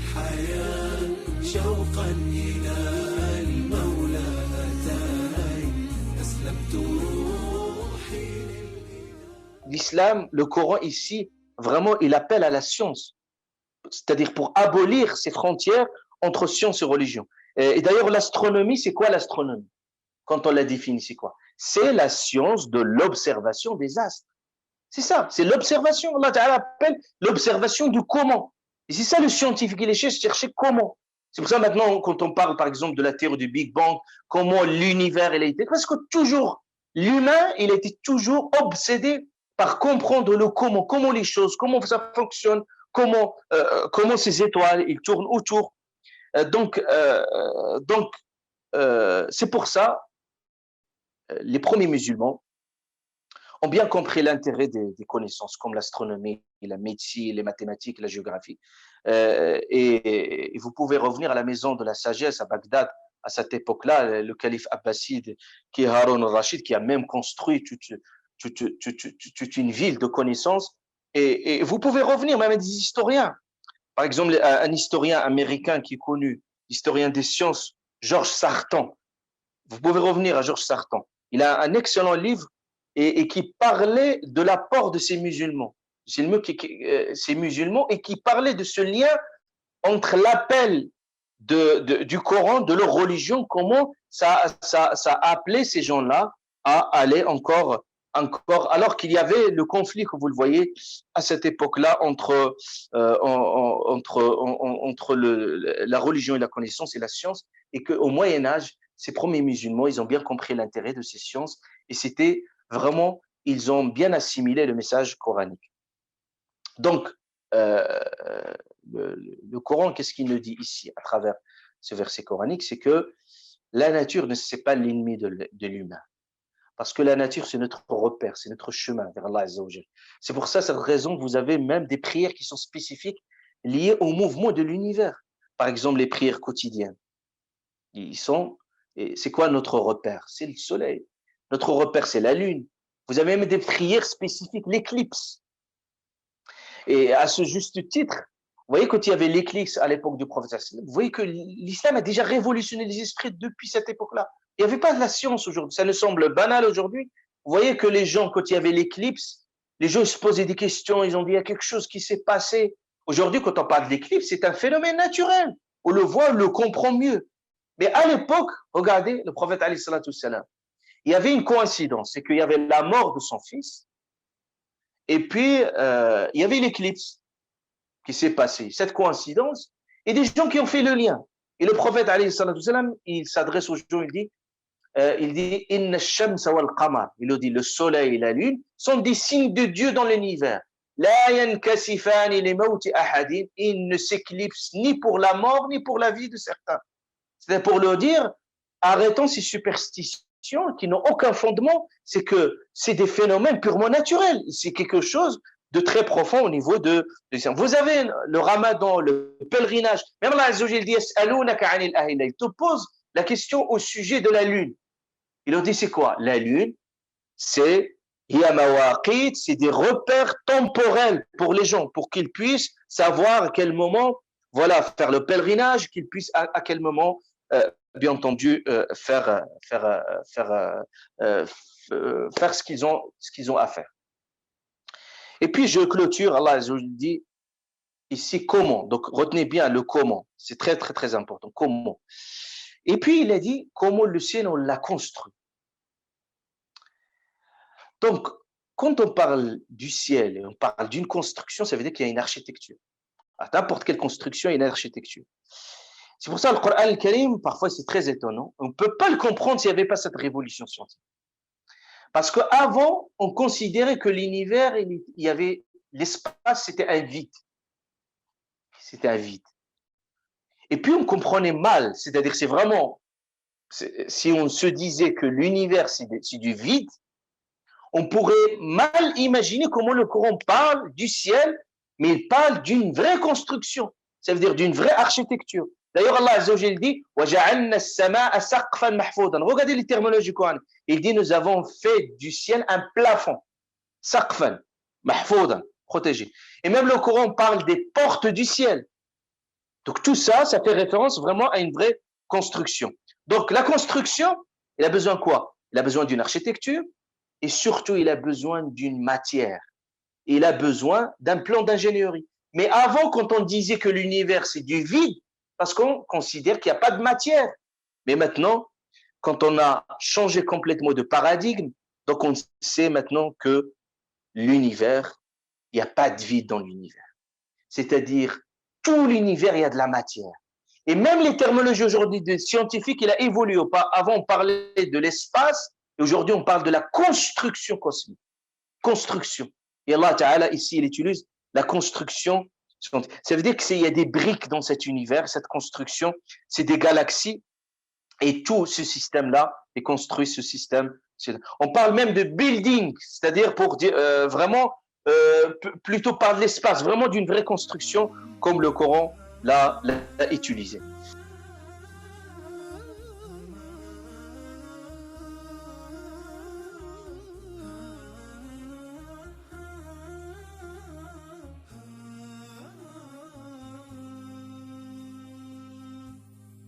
الحياة شوقا إلى المولى أتاني أسلمت روحي. L'islam, le Coran ici, vraiment, il appelle à la science, c'est-à-dire pour abolir ces frontières entre science et religion. Et d'ailleurs, l'astronomie, c'est quoi l'astronomie? Quand on la définit, c'est quoi? C'est la science de l'observation des astres. C'est ça, c'est l'observation. Allah Ta'ala appelle l'observation du comment. Et c'est ça le scientifique, il est chercher comment. C'est pour ça maintenant, quand on parle par exemple de la théorie du Big Bang, comment l'univers il a été, parce que toujours, l'humain, il a été toujours obsédé par comprendre le comment les choses, comment ça fonctionne, comment ces étoiles, ils tournent autour. C'est pour ça, les premiers musulmans ont bien compris l'intérêt des connaissances comme l'astronomie, la médecine, les mathématiques, la géographie. Et vous pouvez revenir à la maison de la sagesse à Bagdad, à cette époque-là, le calife abbasside, qui est Haroun al-Rachid, qui a même construit toute une ville de connaissances. Et vous pouvez revenir même à des historiens. Par exemple, un historien américain qui est connu, historien des sciences, Georges Sarton. Vous pouvez revenir à Georges Sarton. Il a un excellent livre et qui parlait de l'apport de ces musulmans. Ces musulmans et qui parlait de ce lien entre l'appel du Coran, de leur religion, comment ça a appelé ces gens-là à aller encore, alors qu'il y avait le conflit, que vous le voyez, à cette époque-là, entre la religion et la connaissance et la science, et qu'au Moyen-Âge, ces premiers musulmans, ils ont bien compris l'intérêt de ces sciences, et c'était vraiment, ils ont bien assimilé le message coranique. Donc, le Coran, qu'est-ce qu'il nous dit ici à travers ce verset coranique? C'est que la nature ne c'est pas l'ennemi de l'humain. Parce que la nature, c'est notre repère, c'est notre chemin vers Allah Azza wa Jal. C'est pour ça, cette raison, vous avez même des prières qui sont spécifiques liées au mouvement de l'univers. Par exemple, les prières quotidiennes. C'est quoi notre repère? C'est le soleil. Notre repère, c'est la lune. Vous avez même des prières spécifiques, l'éclipse. Et à ce juste titre, vous voyez, quand il y avait l'éclipse à l'époque du prophète, vous voyez que l'islam a déjà révolutionné les esprits depuis cette époque-là. Il n'y avait pas de la science aujourd'hui. Ça nous semble banal aujourd'hui. Vous voyez que les gens, quand il y avait l'éclipse, les gens se posaient des questions. Ils ont dit, il y a quelque chose qui s'est passé. Aujourd'hui, quand on parle d'éclipse, c'est un phénomène naturel. On le voit, on le comprend mieux. Mais à l'époque, regardez, le prophète, alayhi salatu wassalam, il y avait une coïncidence, c'est qu'il y avait la mort de son fils, et puis il y avait l'éclipse qui s'est passée, cette coïncidence, et des gens qui ont fait le lien. Et le prophète, alayhi salatu wassalam, il s'adresse aux gens, il dit Inna ash-shamsa wal qamar, il dit le soleil et la lune sont des signes de Dieu dans l'univers. La yankasifani li mawti ahadin, ils ne s'éclipsent ni pour la mort ni pour la vie de certains. C'est pour leur dire, arrêtons ces superstitions qui n'ont aucun fondement, c'est que c'est des phénomènes purement naturels. C'est quelque chose de très profond au niveau de l'islam. Vous avez le ramadan, le pèlerinage. Même Allah Azza wa Jalla dit, il te pose la question au sujet de la lune. Il leur dit, c'est quoi? La lune, c'est des repères temporels pour les gens, pour qu'ils puissent savoir à quel moment, voilà, faire le pèlerinage, qu'ils puissent à quel moment, bien entendu, faire ce qu'ils ont à faire. Et puis je clôture, Allah dit ici comment. Donc retenez bien le comment, c'est très très très important. Comment. Et puis il a dit comment le ciel on l'a construit. Donc, quand on parle du ciel et on parle d'une construction, ça veut dire qu'il y a une architecture. À n'importe quelle construction, il y a une architecture. C'est pour ça que le Coran al-Karim, parfois, c'est très étonnant. On ne peut pas le comprendre s'il n'y avait pas cette révolution scientifique. Parce qu'avant, on considérait que l'univers, il y avait l'espace, c'était un vide. C'était un vide. Et puis, on comprenait mal. C'est-à-dire, c'est vraiment, si on se disait que l'univers, c'est du vide, on pourrait mal imaginer comment le Coran parle du ciel, mais il parle d'une vraie construction. Ça veut dire d'une vraie architecture. D'ailleurs, Allah Azza wa Jalla dit وَجَعَلْنَا السَّمَاءَ سَقْفًا مَحْفُوظًا. Regardez les terminologies coraniques. Il dit nous avons fait du ciel un plafond. سَقْفًا مَحْفُوظًا, protégé. Et même le Coran parle des portes du ciel. Donc tout ça, ça fait référence vraiment à une vraie construction. Donc la construction, il a besoin de quoi? Il a besoin d'une architecture et surtout il a besoin d'une matière. Il a besoin d'un plan d'ingénierie. Mais avant, quand on disait que l'univers c'est du vide, parce qu'on considère qu'il n'y a pas de matière. Mais maintenant, quand on a changé complètement de paradigme, donc on sait maintenant que l'univers, il n'y a pas de vide dans l'univers. C'est-à-dire, tout l'univers, il y a de la matière. Et même les terminologies aujourd'hui des scientifiques, il a évolué. Avant, on parlait de l'espace, et aujourd'hui, on parle de la construction cosmique. Construction. Et Allah Ta'ala, ici, il utilise la construction. Ça veut dire qu'il y a des briques dans cet univers, cette construction, c'est des galaxies, et tout ce système-là est construit, ce système. On parle même de building, c'est-à-dire pour dire vraiment, plutôt par l'espace, vraiment d'une vraie construction, comme le Coran l'a utilisé.